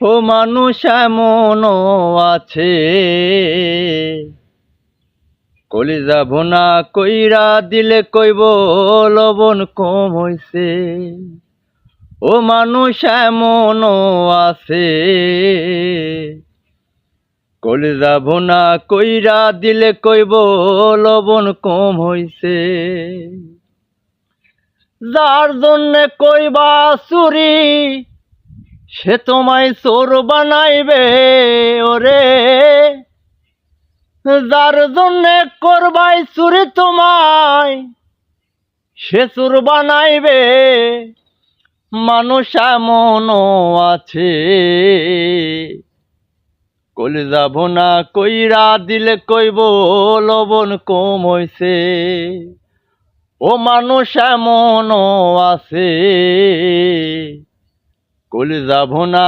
ও মানুষ এমনও আছে, কলিজা ভুনা কইরা দিলে কইব লবণ কম হইছে। ও মানুষ এমনও আছে, কলিজা ভুনা কইরা দিলে কইব লবণ কম হইছে। যার জন্যে কইবা চুরি, সে তোমায় চোর বানাইবে ওরে। যার জন্যে করবাই চুরি তোমায়, সে চোর বানাইবে। মানুষ এমনও আছে, কলিজা ভুনা কইরা দিলে কইব লবণ কম হইছে। ও মানুষ এমনও আছে, কলিজা ভুনা